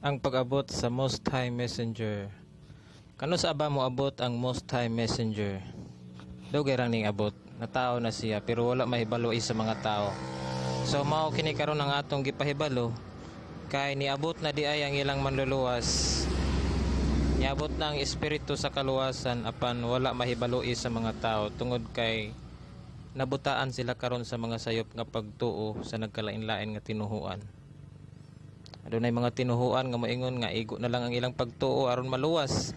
Ang pag-abot sa Most High Messenger. Kano sa aba mo abot ang Most High Messenger? Dugay ra ning abot. Natao na siya pero wala mahibalo sa mga tao. So mao kini karon ang atong gipahibalo kay niabot na di ay ang ilang manluluwas. Niabot na ang espiritu sa kaluwasan apan wala mahibalo sa mga tao tungod kay nabutaan sila karon sa mga sayop nga pagtuo sa nagkalain-lain nga tinuhuan. Adunay mga tinuhuan nga moingon nga igo na lang ang ilang pagtuo aron maluwas.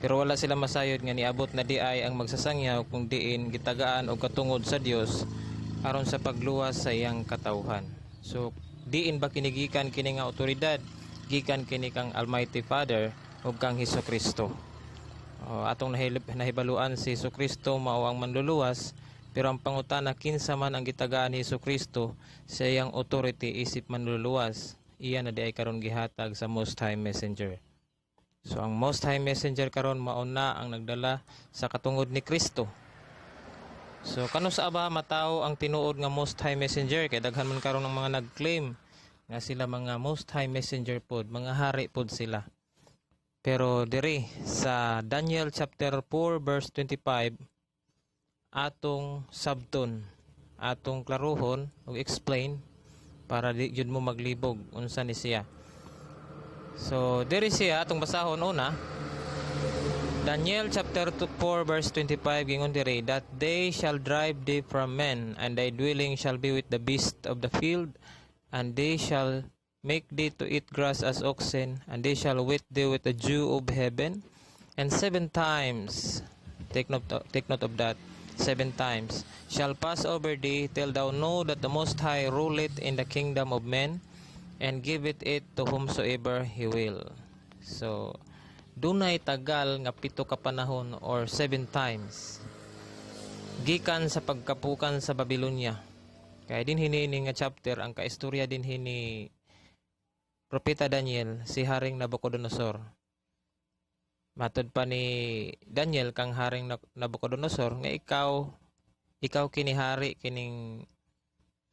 Pero wala sila masayod nga niabot na di ay ang magsasangyaw kung diin gitagaan og katungod sa Dios aron sa pagluwas sa iyang katawhan. So diin ba kinigikan kini nga otoridad gikan kini kang Almighty Father ug kang Hesukristo. Atong nahibaluan si Hesukristo mao ang manluluwas, pero ang pangutana kinsa man ang gitagaan ni Hesukristo sa iyang authority isip manluluwas. Iya na di ay karon gihatag sa Most High Messenger. So ang Most High Messenger karon mao na ang nagdala sa katungod ni Kristo. So kano sa aba mataw ang tinuod nga Most High Messenger kay daghan man karon ng mga nagclaim nga sila mga Most High Messenger pod, mga hari pod sila. Pero diri sa Daniel chapter 4 verse 25 atong sabton, atong klaruhon o explain para di jud mo maglibog unsa ni siya. So diri siya atong basahon una. Daniel chapter 4 verse 25 gingon diri, that they shall drive thee from men, and thy dwelling shall be with the beast of the field, and they shall make thee to eat grass as oxen, and they shall wet thee with the dew of heaven. And 7 times, take note of that, 7 times shall pass over thee, till thou know that the Most High ruleth in the kingdom of men, and giveth it to whomsoever he will. So dunay tagal nga 7 ka panahon or 7 times gikan sa pagkapukan sa Babylonia. Kaya din hini nga chapter ang kaistorya din hini Propeta Daniel, si Haring Nabucodonosor. Matod pa ni Daniel kang Haring Nabucodonosor nga ikaw kini hari kining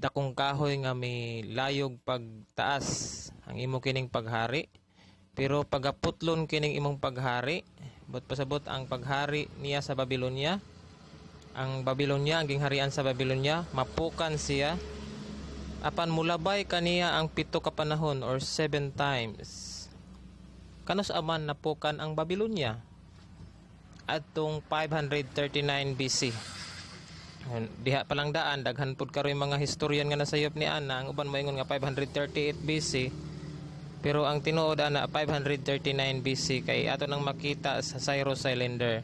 dakong kahoy nga may layog pagtaas ang imo kining paghari. Pero pagaputlon kining imong paghari, but pasabot ang paghari niya sa Babylonia. Ang Babylonia, ang gingharian sa Babylonia, mapukan siya. Apan mulabay kaniya ang 7 ka panahon or 7 times. Kanos aman napukan ang Babylonia? Atong 539 BC. Diha palang daan, daghan pud karoy mga historian nga nasayop ni ana. Ang uban moingon nga 538 BC. Pero ang tinuod ana 539 BC kay ato nang makita sa Cyrus Cylinder.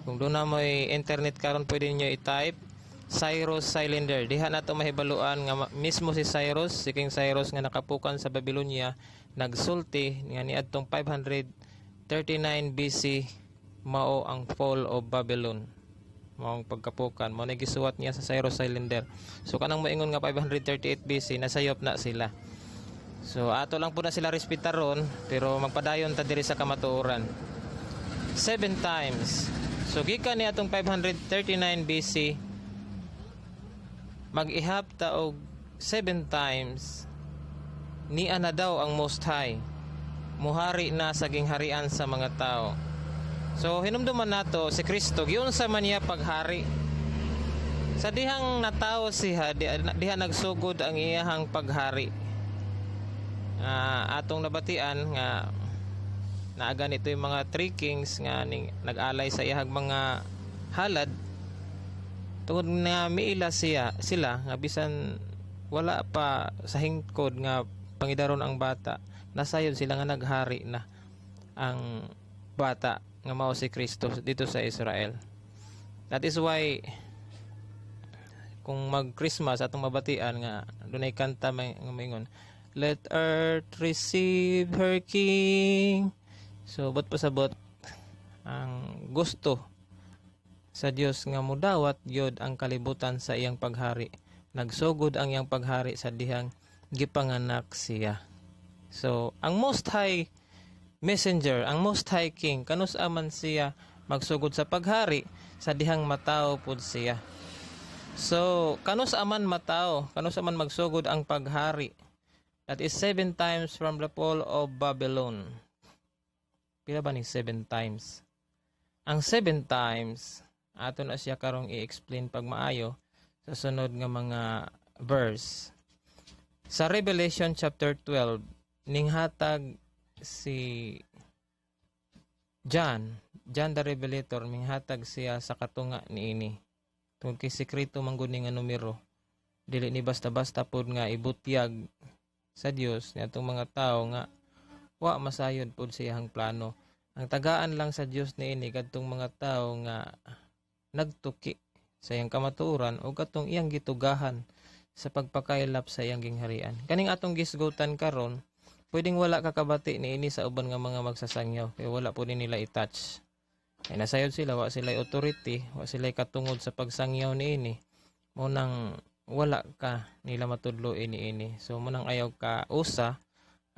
Kung doon na mo'y internet karon pwede niyo i-type Cyrus Cylinder. Diha nato mahibaluan nga mismo si Cyrus, si King Cyrus nga nakapukan sa Babylonia, nagsulti nga niadtong 539 BC mao ang fall of Babylon. Mao ang pagkapukan, mao nagisuwat niya sa Cyrus Cylinder. So kanang moingon nga 538 BC nasayop na sila. So ato lang po na sila respetar ron, pero magpadayon ta diri sa kamatuoran. 7 times. So gikan ni atong 539 BC mag-ihap ta og 7 times niya na daw ang Most High muhari na sa gingharian sa mga tao. So hinumduman nato si Kristo giunsa man niya paghari. Sa dihang natawo siya, diha nagsugod ang iyahang paghari. Atong nabatian nga naaga nito yung mga 3 kings nga nag-alay sa iyahag mga halad tungod nga miila sila nga bisan wala pa sa hingkod nga pangidaron ang bata, nasayod sila nga naghari na ang bata nga mao si Kristo dito sa Israel. That is why kung mag-Christmas atong mabatian nga dunay kanta nga mingon, let earth receive her king. So, ba't pasabot ang gusto sa Dios nga mudawat yod ang kalibutan sa iyang paghari. Nagsugod ang iyang paghari sa dihang gipanganak siya. So, ang Most High Messenger, ang Most High King, kanus aman siya magsugod sa paghari sa dihang matao pud siya. So, kanus aman matao, kanus aman magsugod ang paghari That is 7 times from the fall of Babylon. Pila ba ni 7 times? Ang 7 times, ato na siya karong i-explain pag maayo sa sunod nga mga verse. Sa Revelation chapter 12, ninghatag si John the Revelator, minghatag siya sa katunga niini. Tungkol kay sekreto mangguni nga numero. Dili ni basta-basta pod nga ibutyag sa Dios niadtong mga tao nga wa masayod pod sa iyang plano. Ang tagaan lang sa Dios niini kadtong mga tao nga nagtuki sa iyang kamatuoran o katong iyang gitugahan sa pagpakaylap sa iyang gingharian. Kaning atong gisgutan karon, pwedeng wala kakabati niini sa uban nga mga magsasangyaw kay wala po nila i-touch. Ay nasayod sila, wa sila authority, wa sila katungod sa pagsangyaw niini. Munang wala ka nila matudlo ini. So munang ayaw ka usa,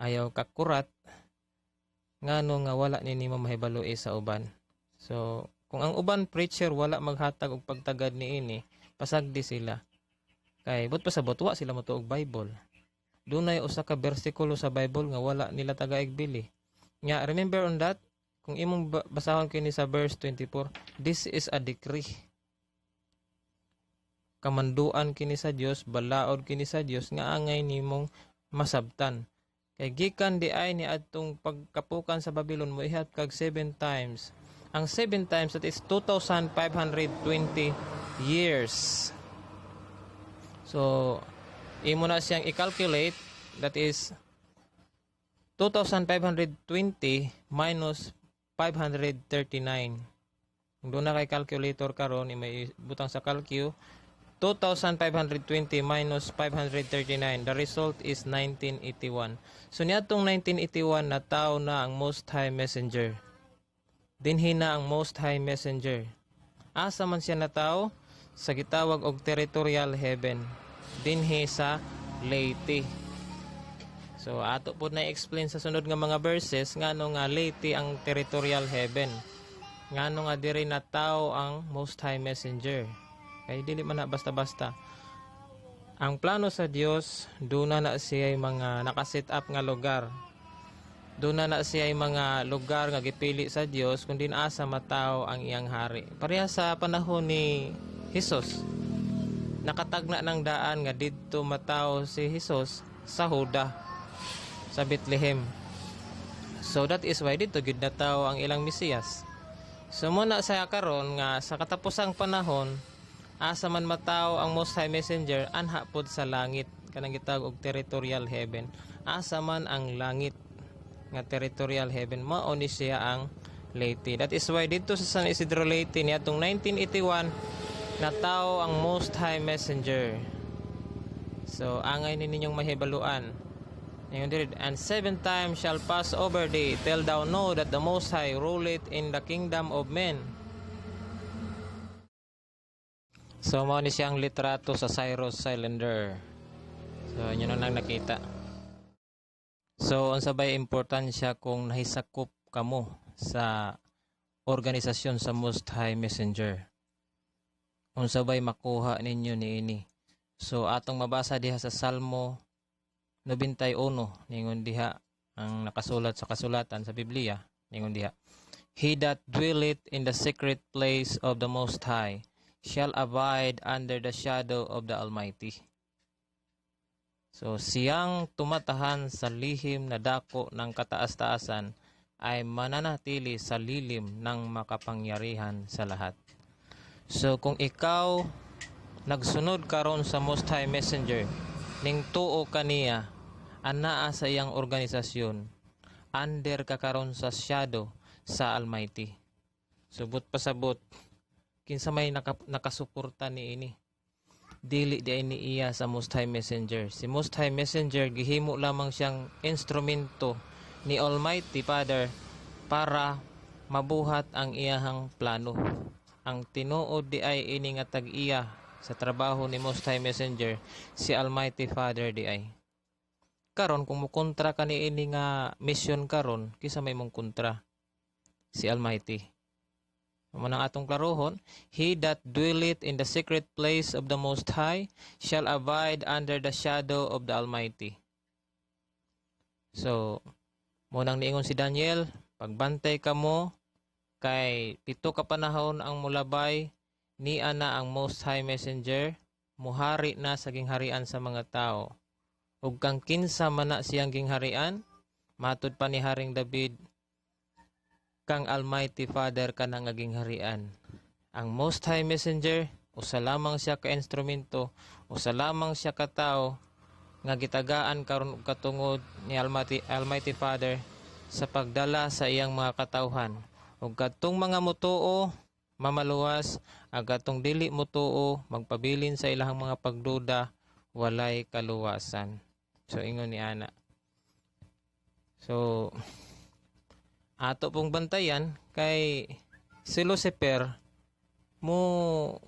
ayaw ka kurat, ngano nga wala nini mamahibalo sa uban. So kung ang uban preacher wala maghatag og pagtagad niini, pasagdi sila. Kay but pasabot wa sila motuog Bible. Dunay usa ka bersikulo sa Bible nga wala nila tagaigbili. Nya remember on that, kung imong basahon kini sa verse 24, this is a decree. Kamanduan kini sa Dios, balaod kini sa Dios nga angay nimong masabtan. Kay gikan di ay ni adtong pagkapukan sa Babylon mo ihat kag 7 times. Ang 7 times that is 2,520 years. So imo na siyang i-calculate, that is 2,520 minus 539. Kung doon na kay calculator karon, may butang sa calcu, 2,520 minus 539. The result is 1981. So niadtong 1981 na tao na ang Most High Messenger. Dinhi na ang Most High Messenger. Asa man siya na tao? Sa gitawag og territorial heaven. Dinhi sa Leyte. So ato po na explain sa sunod nga mga verses ngano nga Leyte ang territorial heaven. Ngano nga diri na tao ang Most High Messenger. Kay dili man na basta-basta. Ang plano sa Dios, doon na siya mga nakaset up nga lugar. Doon na siya mga lugar nga gipili sa Dios kung asa matao ang iyang hari. Pareha sa panahon ni Jesus. Nakatagna ng daan nga didto matao si Jesus sa Huda, sa Bethlehem. So that is why dito gid natawo ang ilang Mesiyas. So muna sa karon nga sa katapusang panahon, asa man matao ang Most High Messenger anha pod sa langit, kanang gitawag og territorial heaven. Asa man ang langit nga territorial heaven, mao ni siya ang Leyte. That is why dito sa San Isidro Leyte niadtong 1981 natao ang Most High Messenger. So angay ni ninyong mahibaluan. And 7 times shall pass over thee, till thou know that the Most High ruleth in the kingdom of men. So mao ni siyang litrato sa Cyrus Cylinder. So inyo na lang nakita. So unsa bay importansya kung nahisakop kamo sa organisasyon sa Most High Messenger? Unsa bay makuha ninyo niini? So atong mabasa diha sa Salmo 91 ningon diha ang nakasulat sa kasulatan sa Biblia, ningon diha, He that dwelleth in the secret place of the Most High shall abide under the shadow of the Almighty. So siyang tumatahan sa lihim na dako ng kataas-taasan ay mananatili sa lilim ng makapangyarihan sa lahat. So kung ikaw nagsunod karon sa Most High Messenger, ning tuo kaniya, anaa sa iyang organisasyon, under ka karon sa shadow sa Almighty. Subot pasabot, kinsa may nakasuporta niini. Dili di ay ni iya sa Most High Messenger. Si Most High Messenger gihimo lamang siyang instrumento ni Almighty Father para mabuhat ang iyahang plano. Ang tinuod di ay ini nga tag-iya sa trabaho ni Most High Messenger, si Almighty Father di ay. Karon kung mukontra ka niini nga mission karon, kisa may mong kontra? Si Almighty. Manang atong klarohon, He that dwelleth in the secret place of the Most High shall abide under the shadow of the Almighty. So munang niingon si Daniel, pagbantay ka mo kay pito ka panahon ang mulabay, niya na ang Most High Messenger, muhari na sa gingharian sa mga tao. Ug kang kinsa man na siyang gingharian, matud pa ni Haring David, kang Almighty Father ka na nga gingharian. Ang Most High Messenger, usa lamang siya ka instrumento, usa lamang siya ka tao nga gitagaan karon og katungod ni Almighty Father sa pagdala sa iyang mga katawhan. Ug kadtong mga mutuo mamaluwas, ag kadtong dili mutuo magpabilin sa ilahang mga pagduda, walay kaluwasan. So ingon ni ana. So ato pong bantayan kay si Lucifer mo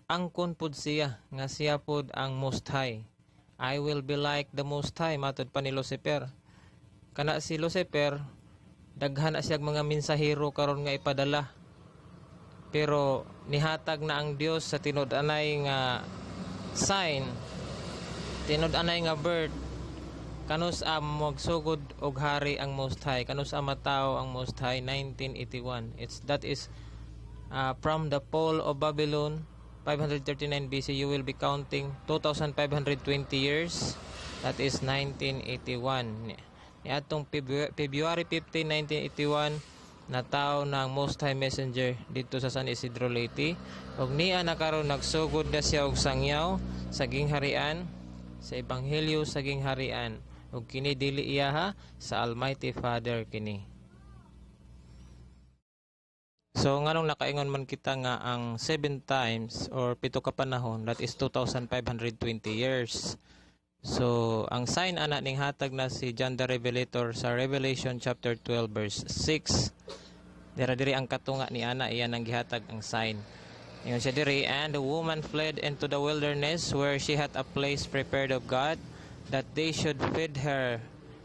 angkon pud siya nga siya pud ang Most High. I will be like the Most High, matud pa ni Lucifer. Kana si Lucifer daghan na siya mga mensahero karon nga ipadala, pero nihatag na ang Dios sa tinud-anay nga sign, tinud-anay nga bird, kanus magsugod og hari ang Most High, kanus matao ang Most High. 1981, that is from the fall of Babylon 539 BC. You will be counting 2,520 years, that is 1981. Ni atong February 15, 1981 nataw na ang Most High Messenger dito sa San Isidro Leyte, ug niya na karon nagsugod na siya og sangyaw sa gingharian, sa ebanghelyo sa gingharian, ug kini dili iyaha sa Almighty Father kini. So nganong nakaingon man kita nga ang 7 times or pito ka panahon, that is 2,520 years. So ang sign ana ning hatag na si John the Revelator sa Revelation chapter 12 verse 6. Diri ang katunga ni ana, iyan ang gihatag ang sign. Ingon siya diri, and the woman fled into the wilderness where she had a place prepared of God, that they should feed her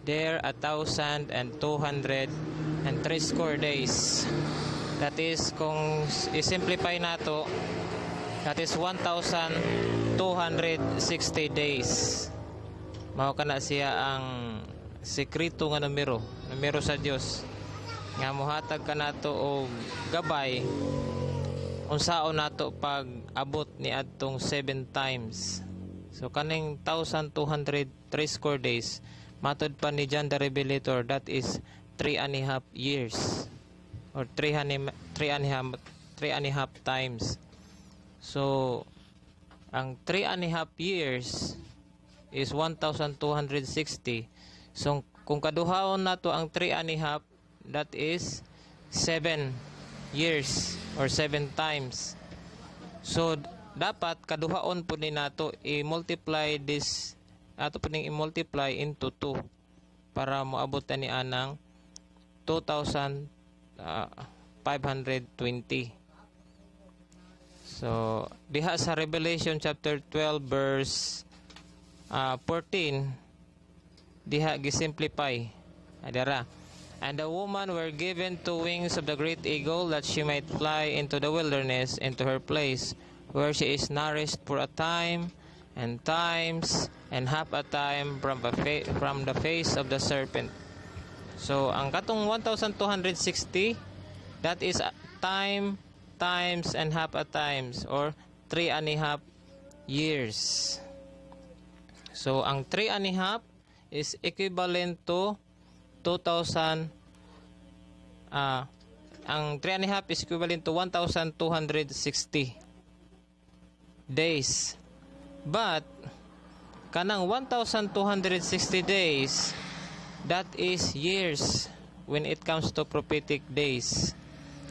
there 1,260 days. That is, kung i-simplify nato, that is 1,260 days. Mao kana siya ang sekreto nga numero sa Dios nga mohatag ka nato og gabay unsaon nato pag abot ni adtong 7 times. So kaning 1,203 score days, matud pa ni John the Revelator, that is 3.5 years or 3.5 times. So ang 3.5 years is 1,260. So kung kaduhaon nato ang 3.5, that is 7 years or 7 times. So dapat kaduhaon po ni nato i-multiply this, ato po ning i-multiply into 2 para moabot ni anang 2,520. So diha sa Revelation chapter 12 verse 14, diha gisimplify adara, and the woman were given 2 wings of the great eagle, that she might fly into the wilderness, into her place where she is nourished for a time and times and half a time from the face of the serpent. So ang katong 1,260, that is time, times, and half a times, or 3.5 years. So ang 3.5 is equivalent to 2,000. Ang 3.5 is equivalent to 1,260 days. But kanang 1,260 days, that is years when it comes to prophetic days.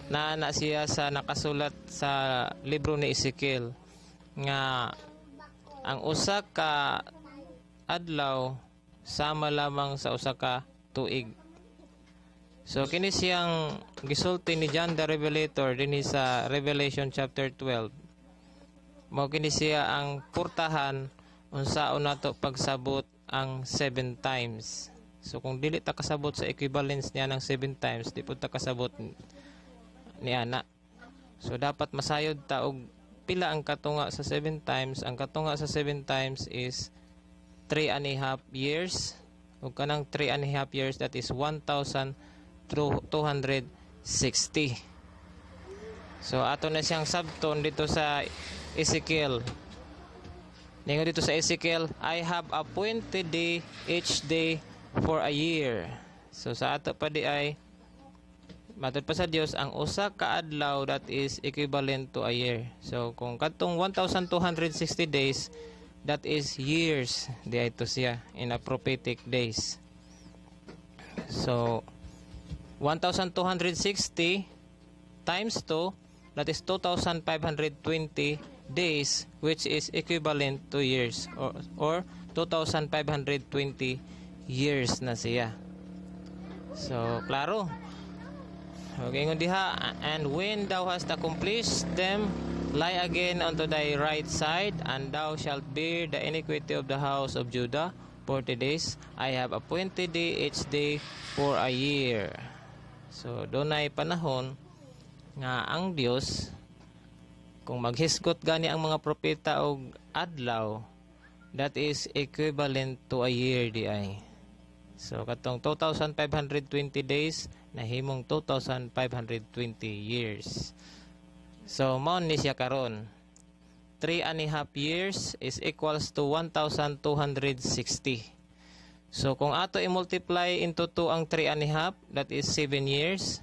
Na siya sa nakasulat sa libro ni Ezekiel nga ang usa ka adlaw sama lamang sa usa ka tuig. So kini siyang gisulti ni John the Revelator dinhi sa Revelation chapter 12. Mao kini siya ang purtahan unsaon nato pagsabot ang 7 times. So kung dili ta kasabot sa equivalence niya ng 7 times, di pud ta kasabot ni ana. So dapat masayod ta og pila ang katunga sa 7 times. Ang katunga sa 7 times is 3.5 years, ug kanang 3.5 years that is 1,260. So ato na siyang subton dito sa Ezekiel. Ningon dito sa Ezekiel, I have appointed thee each day for a year. So sa ato pa di ay matod pa sa Dios ang usa ka adlaw that is equivalent to a year. So kung kadtong 1,260 days, that is years di ay to siya in a prophetic days. So 1,260 times 2, that is 2,520 days, which is equivalent to years, or 2,520 years na siya. So klaro. Okay, diha, and when thou hast accomplished them, lie again unto thy right side, and thou shalt bear the iniquity of the house of Judah 40 days. I have appointed thee each day for a year. So dunay panahon nga ang Dios kung maghisgot gani ang mga propeta og adlaw, that is equivalent to a year di ay. So katong 2,520 days nahimong 2,520 years. So mao ni siya karon. 3.5 years is equals to 1,260. So kung ato i-multiply into 2 ang 3.5, that is 7 years.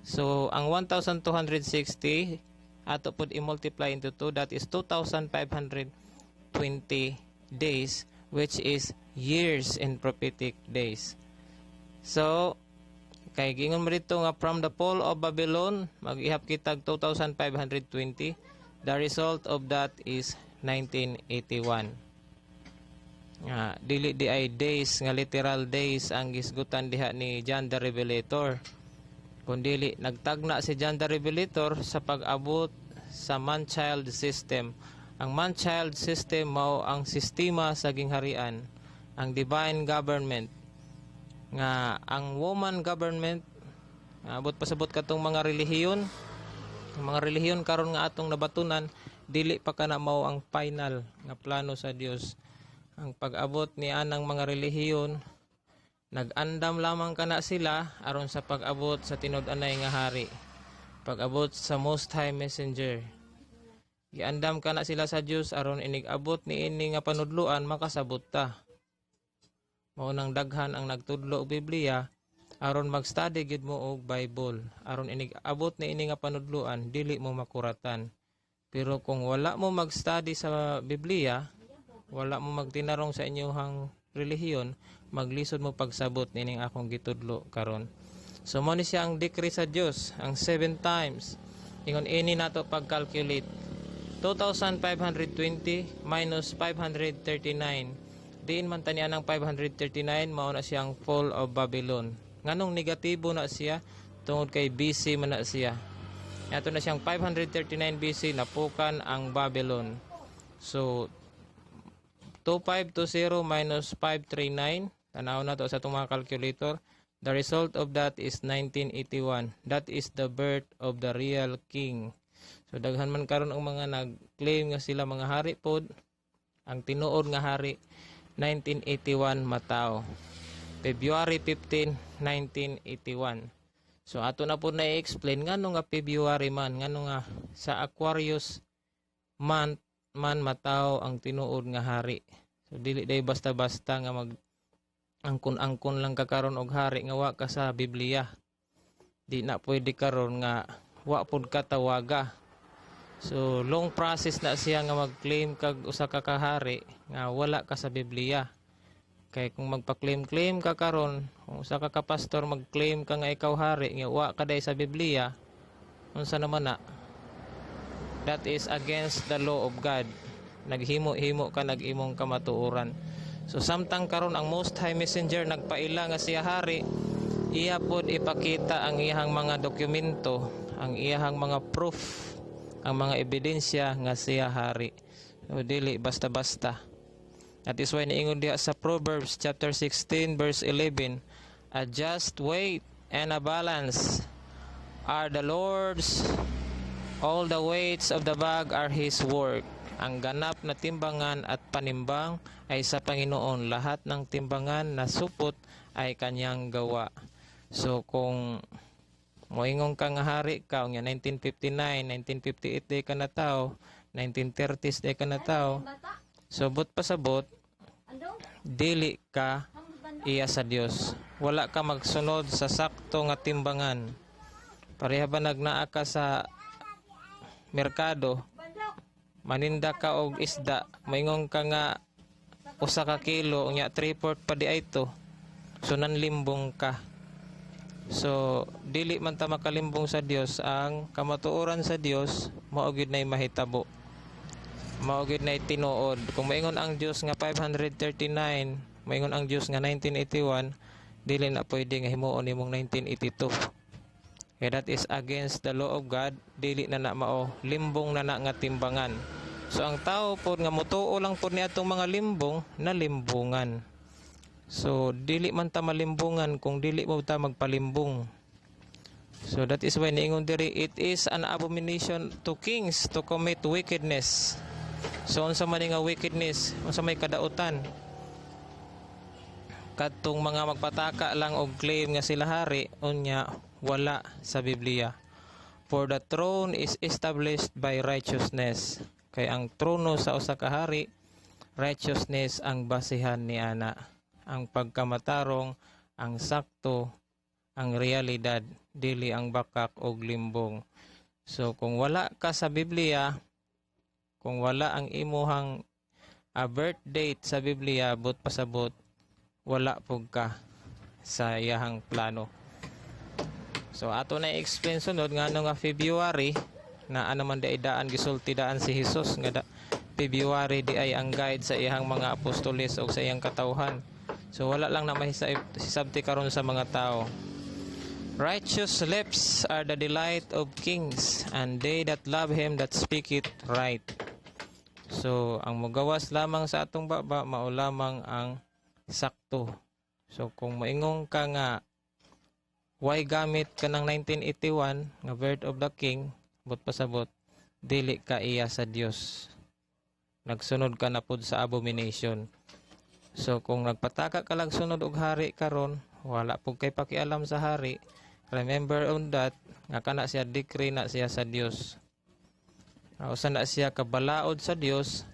So ang 1,260 ato pud i-multiply into 2, that is 2,520 days, which is years in prophetic days. So kay gingon mo dito nga from the fall of Babylon mag-ihap kitag 2,520. The result of that is 1981. Dili di ay days nga literal days ang gisgutan diha ni John the Revelator, kundili nagtagna si John the Revelator sa pag-abot sa man-child system. Ang man-child system mao ang sistema sa gingharian, ang divine government, nga ang woman government abot pasabot katong mga relihiyon. Ang mga relihiyon karon nga atong nabatunan, dili pa kana mao ang final nga plano sa Dios. Ang pag-abot ni anang mga relihiyon, nag-andam lamang kana sila aron sa pag-abot sa tinud-anay nga hari, pag-abot sa Most High Messenger. Giandam kana sila sa Dios aron inig-abot ni ini nga panudloan makasabot ta. Mao nang daghan ang nagtudlo og Biblia aron mag-study gid mo og Bible, aron inig-abot ni ini nga panudloan dili mo makuratan. Pero kung wala mo mag-study sa Biblia, wala mo magtinarong sa inyong relihiyon, maglisod mo pagsabot nining akong gitudlo karon. So mo ni siya ang decree sa Dios, ang 7 times. Ingon ini nato pag-calculate. 2,520 minus 539. Diin man taniya ng 539, mao na siyang fall of Babylon. Nganong negatibo na siya tungod kay BC man na siya. Ato na siyang 539 BC napukan ang Babylon. So 2520 minus 539, tanaw na to sa itong mga calculator. The result of that is 1981. That is the birth of the real king. So daghan man karon ang mga nag-claim nga sila mga hari pod. Ang tinuod nga hari 1981 matao. February 15, 1981. So ato na po na i-explain ngano nga February man, ngano nga sa Aquarius month man matao ang tinuod nga hari. So dili day basta-basta nga mag angkon-angkon lang ka karon og hari nga wa ka sa Biblia. Di na pwede karon nga wa pud ka tawaga. So long process na siya nga mag-claim kag usa ka kahari nga wala ka sa Biblia. Kay kung magpa-claim ka karon, kung usa ka pastor mag-claim ka nga ikaw hari nga wa ka day sa Biblia, unsa naman na? That is against the law of God. Naghimo-himo ka nag-imong kamatuoran. So samtang karon ang Most High Messenger nagpaila nga siya hari, iya pod ipakita ang iyang mga dokumento, ang iyang mga proof, ang mga ebidensya nga siya hari. So dili basta-basta. That is why niingon diha sa Proverbs chapter 16 verse 11, a just weight and a balance are the Lord's, all the weights of the bag are His work. Ang ganap na timbangan at panimbang ay sa Panginoon. Lahat ng timbangan na supot ay kanyang gawa. So kung moingon ka nga hari ka, 1959, 1958 day ka na tao, 1930s day ka na tao, subot pasabot, dili ka iya sa Dios. Wala ka magsunod sa sakto nga timbangan. Pareha ba nagnaa ka sa merkado, maninda ka og isda, moingon ka nga usa ka kilo, nya 3/4 pa di ay to. So nanlimbong ka. So dili man ta makalimbong sa Dios. Ang kamatuoran sa Dios mao gyud nay mahitabo, mao gyud nay tinuod. Kung maingon ang Dios nga 539, maingon ang Dios nga 1981, dili na pwede nga himuon nimong 1982. Okay, that is against the law of God. Dili na mao, limbong na nga timbangan. So ang tao pod nga mutuo lang pod ni atong mga limbong, nalimbungan. So dili man ta malimbungan kung dili mo ta magpalimbong. So that is why niingon diri, it is an abomination to kings to commit wickedness. So unsa man nga wickedness, unsa may kadautan? Kadtong mga magpataka lang og claim nga sila hari, unya wala sa Biblia. For the throne is established by righteousness. Kay ang trono sa usa ka hari, righteousness ang basihan ni ana. Ang pagkamatarong, ang sakto, ang realidad, dili ang bakak o limbong. So kung wala ka sa Biblia, kung wala ang imuhang birth date sa Biblia, but pasabot, wala pug ka sa iyahang plano. So ato na i-explain sunod nga nga February na ano man di daan gisulti daan si Jesus nga February di ay ang guide sa iyang mga apostoles o sa iyang katawhan. So wala lang na mahisabti karon sa mga tao. Righteous lips are the delight of kings, and they that love him that speak it right. So ang mogawas lamang sa atong baba, mao lamang ang sakto. So kung moingon ka nga why gamit ka ng 1981 nga birth of the king, but pasabot, dili ka iya sa Dios. Nagsunod ka na pud sa abomination. So kung nagpataka ka lang sunod og hari karon, wala pud kay pakialam sa hari. Remember on that, nga kana siya decree na siya sa Dios. Usa na siya kabalaod sa Dios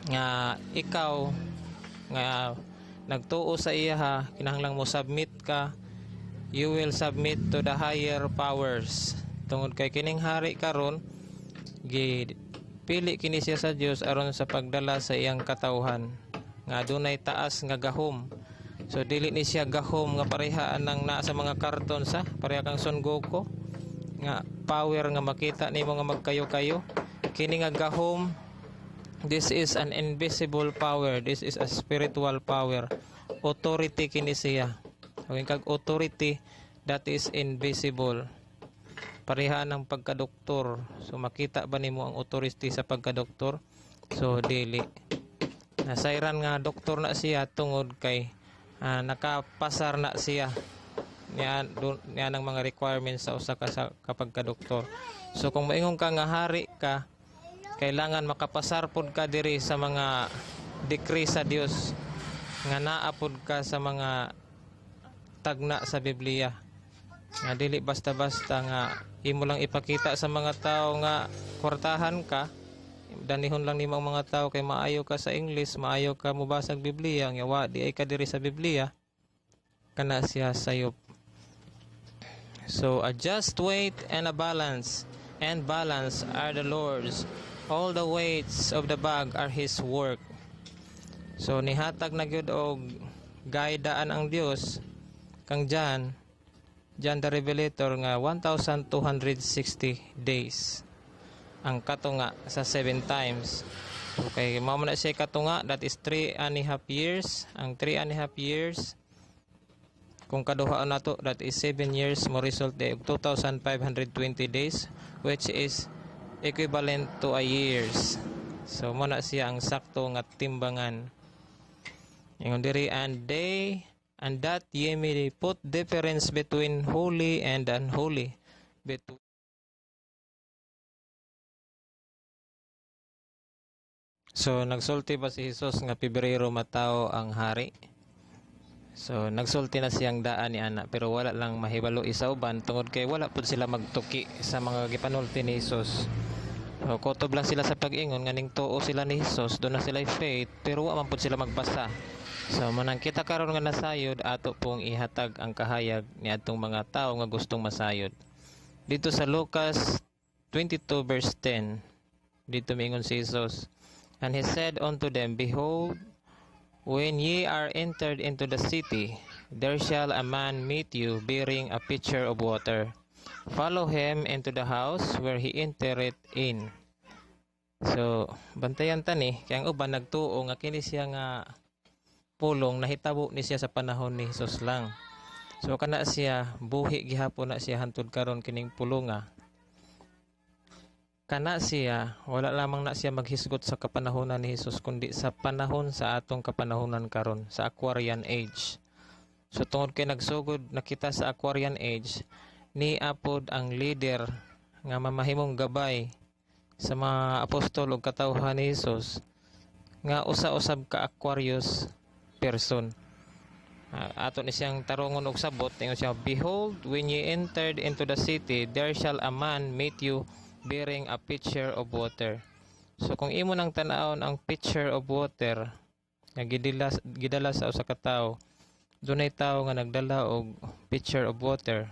nga ikaw nga nagtuo sa iya ha, kinahanglang mo submit ka. You will submit to the higher powers. Tungod kay kining hari karon, pili kini siya sa Dios aron sa pagdala sa iyang katawhan nga dunay taas nga gahom. So dili ni siya gahom nga parehaan nang naa sa mga karton sa pareha kang Son Goku nga power nga makita nimo nga magkayo-kayo. Kini nga gahom, this is an invisible power, this is a spiritual power. Authority kini siya. Kung kag authority, that is invisible. Pareha ng pagkadoktor. So makita ba nimo ang authority sa pagkadoktor? So dili. Nasairan nga doktor na siya tungod kay nakapasar na siya niya ng mga requirements sa usa ka sa kapag ka doktor. So kung maingon ka nga hari ka, kailangan makapasar pod ka diri sa mga decree sa Dios nga naa pod ka sa mga tagna sa Biblia. Nga dili basta-basta nga imo lang ipakita sa mga tao nga kwartahan ka. Danihon lang nimo ang mga tao kay maayo ka sa English, maayo ka mobasag Biblia, nga wa di ay ka diri sa Biblia, kana siya sayop. So a just weight and a balance are the Lord's. All the weights of the bag are His work. So nihatag na gyud og gaydaan ang Dios kang John the Revelator nga 1,260 days ang katunga sa 7 times. Okay, mao man na siya katunga, that is 3.5 years. Ang 3.5 years kung kaduhaan nato, that is 7 years, mo result de 2,520 days, which is equivalent to a years. So mo na siya ang sakto nga timbangan. Ingon diri, and that ye may put difference between holy and unholy, between So nagsulti ba si Jesus nga Pebrero matawo ang hari? So nagsulti na siyang daan ni ana pero wala lang mahibalo isa uban tungod kay wala pud sila magtuki sa mga gipanulti ni Jesus. So kutob lang sila sa pag-ingon nga ning tuo sila ni Jesus, do na sila faith pero wa man pud sila magbasa. So manang kita karon nga nasayod ato pong ihatag ang kahayag ni adtong mga tawo nga gustong masayod. Dito sa Lucas 22 verse 10 dito mingon si Jesus, and he said unto them, behold, when ye are entered into the city, there shall a man meet you bearing a pitcher of water. Follow him into the house where he entereth in. So, bantayan tani, kaya ang uban nagtuo nga kini siya nga pulong nahitabo ni siya sa panahon ni Jesus lang. So, kana siya, buhi gihapon na siya hantud karon kining pulonga. Kana siya, wala lamang na siya maghisgot sa kapanahonan ni Jesus, kundi sa panahon sa atong kapanahonan karon sa Aquarian Age. So tungod kay nagsugod na kita sa Aquarian Age, ni apod ang leader nga mamahimong gabay sa mga apostol ug katawhan ni Jesus nga usa-usab ka Aquarius person. Ato ni siyang tarongon og sabot, ingon siya, behold, when ye entered into the city, there shall a man meet you bearing a pitcher of water. So kung imo nang tan-awon ang pitcher of water nga gidala sa usa ka tawo, dunay tawo nga nagdala og pitcher of water,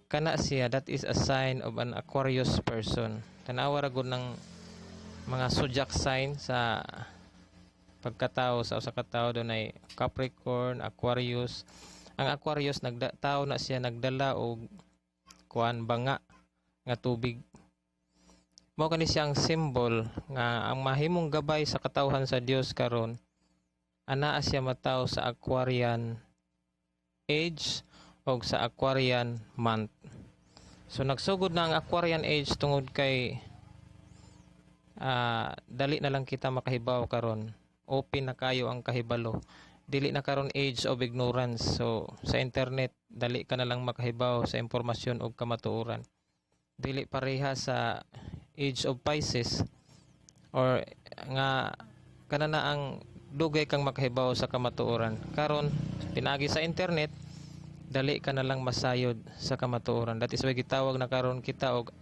kana siya, that is a sign of an Aquarius person. Tanawa ra gud ng mga zodiac sign sa pagkatao sa usa ka tawo, dunay Capricorn, Aquarius. Ang Aquarius tawo na siya nagdala og kuan banga nga tubig. Mao kani siyang symbol nga ang mahimong gabay sa katawhan sa Dios karon anaa siya mataw sa Aquarian Age o sa Aquarian month. So nagsugod na ang Aquarian Age tungod kay dali na lang kita makahibaw karon. Open na kayo ang kahibalo. Dili na karon age of ignorance. So sa internet dali ka na lang makahibaw sa impormasyon ug kamatuoran. Dili pareha sa age of Pisces or nga kanana ang dugay kang makahibaw sa kamatuoran. Karon pinagi sa internet dali ka na lang masayod sa kamatuoran. That is why gitawag na karon kita og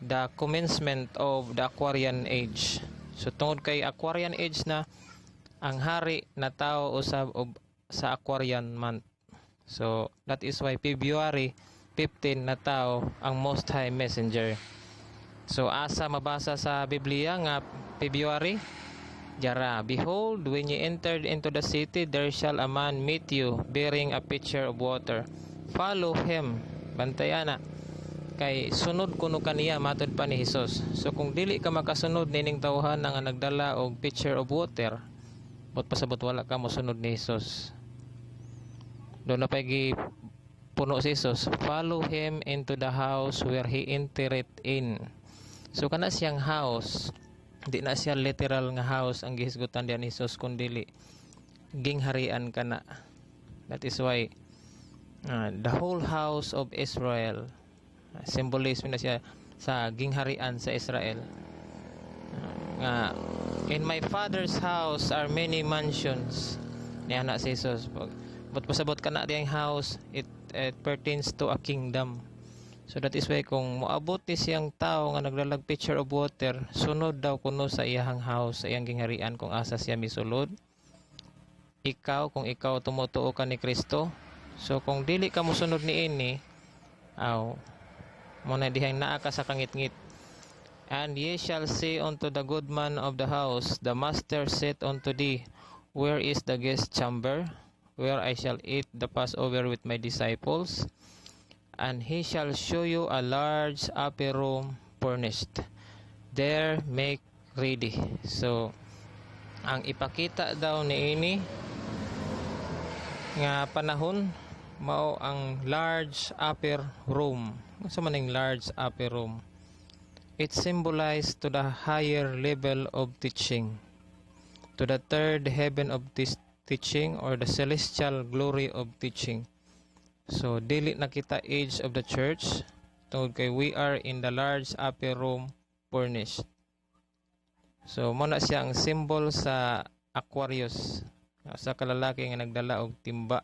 the commencement of the Aquarian Age. So tungod kay Aquarian Age na, ang hari na tao usab og sa Aquarian month. So that is why February 15 na tao ang Most High Messenger. So asa mabasa sa Biblia nga February? Jara, behold, when ye entered into the city, there shall a man meet you bearing a pitcher of water. Follow him. Bantayan na. Kay sunod kuno kaniya matud pa ni Jesus. So kung dili ka makasunod nining tawhan nga nagdala og pitcher of water, bot pasabot wala ka mosunod ni Jesus. Do na pay puno si Jesus, follow him into the house where he entereth in. So kana siyang house, di na siya literal nga house ang gihisgutan diyan ni Jesus, kundi gingharian kana. That is why the whole house of Israel, symbolism na siya sa gingharian sa Israel. Nga in my father's house are many mansions. Niya na si Jesus. But pasabot ka na diyang house, it pertains to a kingdom. So that is why kung moabot ni siyang tao nga naglalag pitcher of water, sunod daw kuno sa iyang house, sa iyang gingharian kung asa siya misulod. Ikaw, kung ikaw tumutuo ka ni Kristo, so kung dili ka mosunod ni ini, muna dihang naa ka sa kangit-ngit. And ye shall say unto the good man of the house, the master said unto thee, where is the guest chamber, where I shall eat the Passover with my disciples? And he shall show you a large upper room furnished. There make ready. So, ang ipakita daw ni ini nga panahon mao ang large upper room. Sa maning large upper room, it symbolized to the higher level of teaching, to the third heaven of this teaching, or the celestial glory of teaching. So dili na kita age of the church, tungod kay we are in the large upper room furnished. So mo na siya ang symbol sa Aquarius, sa kalalaki nga nagdala og timba.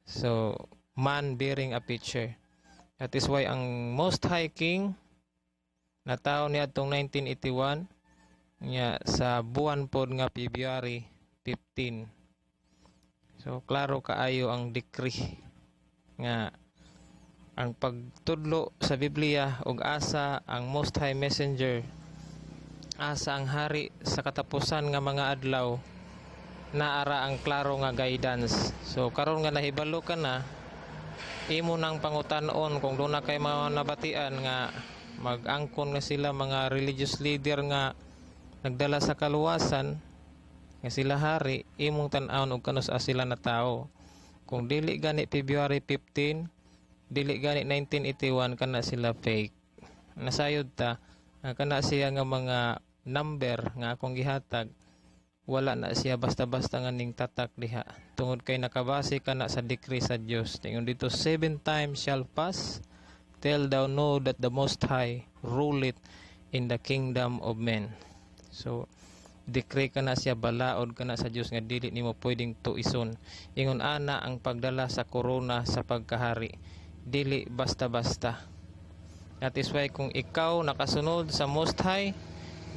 So man bearing a pitcher. That is why ang Most High King na tawo niadtong 1981 nya sa buwan pod nga February 15. So klaro kaayo ang decree nga ang pagtudlo sa Biblia ug asa ang Most High Messenger, asa ang hari sa katapusan nga mga adlaw, naara ang klaro nga guidance. So karon nga nahibalo ka na, imo nang pangutan-on kung doon na kay mga nabatian nga mag-angkon nga sila mga religious leader nga nagdala sa kaluwasan nga sila hari, imong tan-awon og kanus sila na tao. Kung dili gani February 15, dili gani 1981, kana sila fake. Nasayod ta kana siya nga mga number nga akong gihatag, wala na siya basta-basta nga ning tatak diha, tungod kay nakabase kana sa decree sa Dios. Tingon dito, 7 times shall pass till thou know that the Most High ruleth in the kingdom of men. So decree kana siya, balaod kana sa Dios nga dili nimo pwedeng tuison. Ingon ana ang pagdala sa korona sa pagkahari, dili basta-basta. That is why kung ikaw nakasunod sa Most High,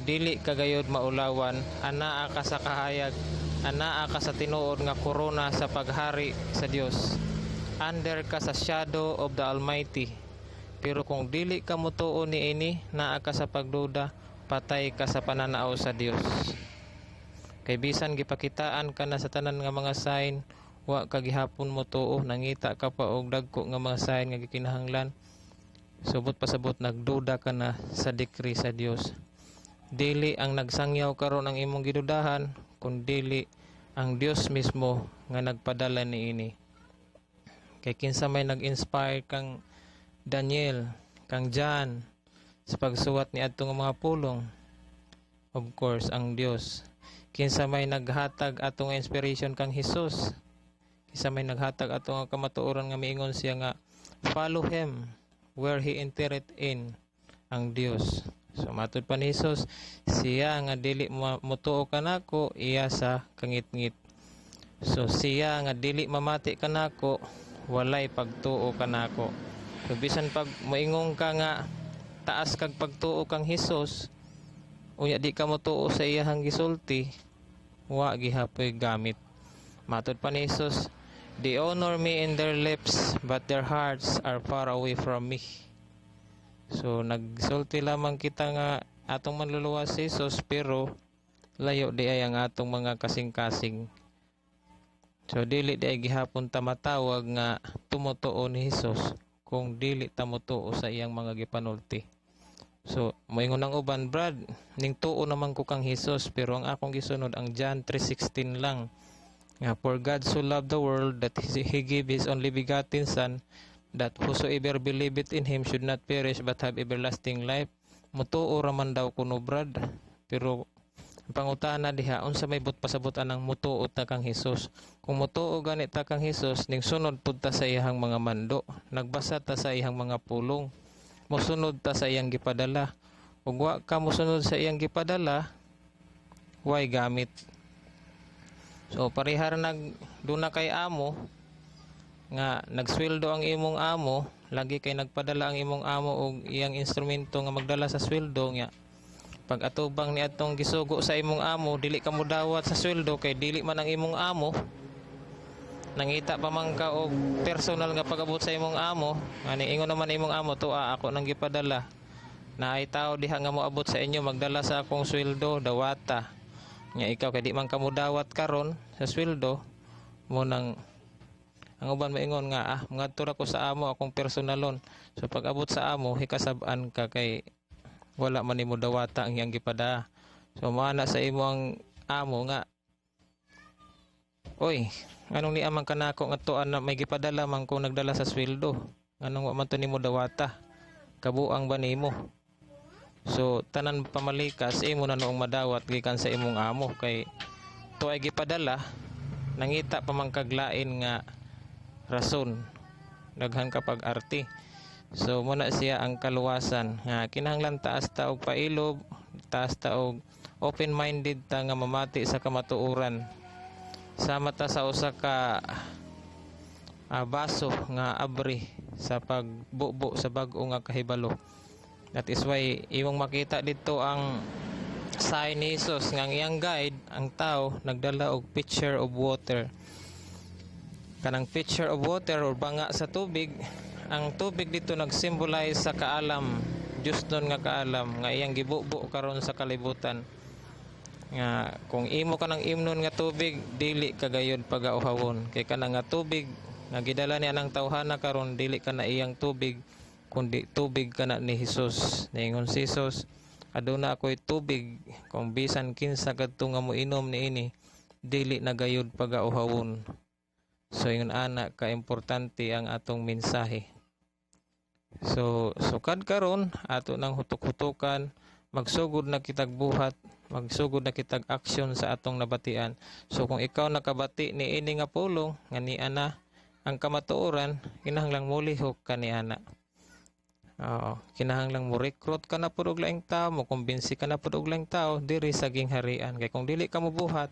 dili kagayod maulawan, anaa ka sa kahayag, anaa ka sa tinuod nga korona sa paghari sa Dios, under ka sa shadow of the Almighty. Pero kung dili ka mutuo niini, naa ka sa pagduda, patay ka sa pananao sa Dios. Kay bisan gipakitaan ka na sa tanan nga mga sign, wa ka gihapon mutuo, nangita ka pa og dagko nga mga sign nga gikinahanglan, subot pasabot nagduda ka na sa decree sa Dios. Dili ang nagsangyaw karon ang imong gidudahan, kundi ang Dios mismo nga nagpadala niini. Kay kinsa may nag-inspire kang Daniel, kang John sa pagsuwat ni adtong mga pulong? Of course, ang Dios. Kinsa may naghatag atong inspiration kang Hesus? Kinsa may naghatag atong kamatuoran nga miingon siya nga follow him where he entered in? Ang Dios. So matud pa ni Hesus, siya nga dili mutuo kanako, iya sa kangit-ngit. So siya nga dili mamati kanako, walay pagtuo kanako. So bisan pag moingon ka nga taas kag pagtuo kang Hesus, unya di ka mutuo sa iyang gisulti, wa gihapoy gamit. Matud pa ni Hesus, they honor me in their lips, but their hearts are far away from me. So nagsulti lamang kita nga atong manluluwas si Jesus, pero layo di ay ang atong mga kasing-kasing. So dili di ay gihapon ta matawag nga tumutuo ni Jesus kung dili ta mutuo sa iyang mga gipanulti. So moingon ang uban, Brad, ning tuo naman ko kang Jesus, pero ang akong gisunod ang John 3:16 lang. Nga, for God so loved the world that he gave his only begotten Son, that whosoever believeth in him should not perish but have everlasting life. Mutuo raman daw kuno, Brad. Pero pangutana diha, unsa may pasabutan ng mutuo ta kang Hesus? Kung mutuo gani ta kang Hesus, ning sunod pud ta sa iyang mga mando, nagbasa ta sa iyang mga pulong, mosunod ta sa iyang gipadala. Ug wa ka mosunod sa iyang gipadala, way gamit. So parihar duna kay amo nga nagsweldo ang imong amo, lagi kay nagpadala ang imong amo og iyang instrumento nga magdala sa sweldo niya. Pag atubang ni atong gisugo sa imong amo, dili ka modawat sa sweldo kay dili man ang imong amo. Nangita pa man ka og personal nga pag-abot sa imong amo, ani ingon naman imong amo, tuwa ako nang gipadala. Na ay tao diha nga moabot sa inyo magdala sa akong sweldo, dawata. Nya ikaw kay di man ka modawat karon sa sweldo mo, nang ang uban maingon nga ngadto ra ko sa amo akong personalon. So pag abot sa amo, hikasab-an ka kay wala man nimo dawata ang iyang gipada. So maana sa imong amo nga, oy, anong ni amang kanako ngadtoan na may gipadala man ko nagdala sa sweldo? Anong wa man to nimo dawata? Kabuang ba nimo? So tanan pamalikas imo na noong madawat gikan sa imong amo, kay to ay gipadala, nangita pa man kaglain nga rason, daghan kapag arti. So muna siya ang kaluwasan nga kinahanglan taas ta og pailob, taas ta og open-minded ta nga mamati sa kamatuoran. Sama ta sa usa ka baso nga abri sa pagbubo sa bag-o nga kahibalo. That is why imong makita dito ang sign ni Jesus nga ang iyang guide, ang tao nagdala og pitcher of water. Kanang pitcher of water or banga sa tubig, ang tubig dito nag-symbolize sa kaalam, Diyos nun nga kaalam nga iyang gibubo karon sa kalibutan. Nga kung imo ka ng imnon nga tubig, dili ka gayud pagauhawon. Kay kana nga tubig nga gidala niya ng tawhana karon, dili ka na iyang tubig, kundi tubig ka na ni Jesus. Ningon si Jesus, aduna ako'y tubig, kung bisan kinsa kadto nga moinom niini, dili na gayud pagauhawon. So yun ana ka importante ang atong mensahe. So sukad karon ato nang hutok-hutokan, magsugod na kitag buhat, magsugod na kitag aksyon sa atong nabatian. So kung ikaw nakabati ni ini nga pulong nga ni ana ang kamatuoran, kinahanglang mulihok ka ni ana. Kinahanglang mo recruit ka na pud og laing tao, mo kumbinsi ka na pud og laing tao diri sa gingharian. Kay kung dili ka mo buhat,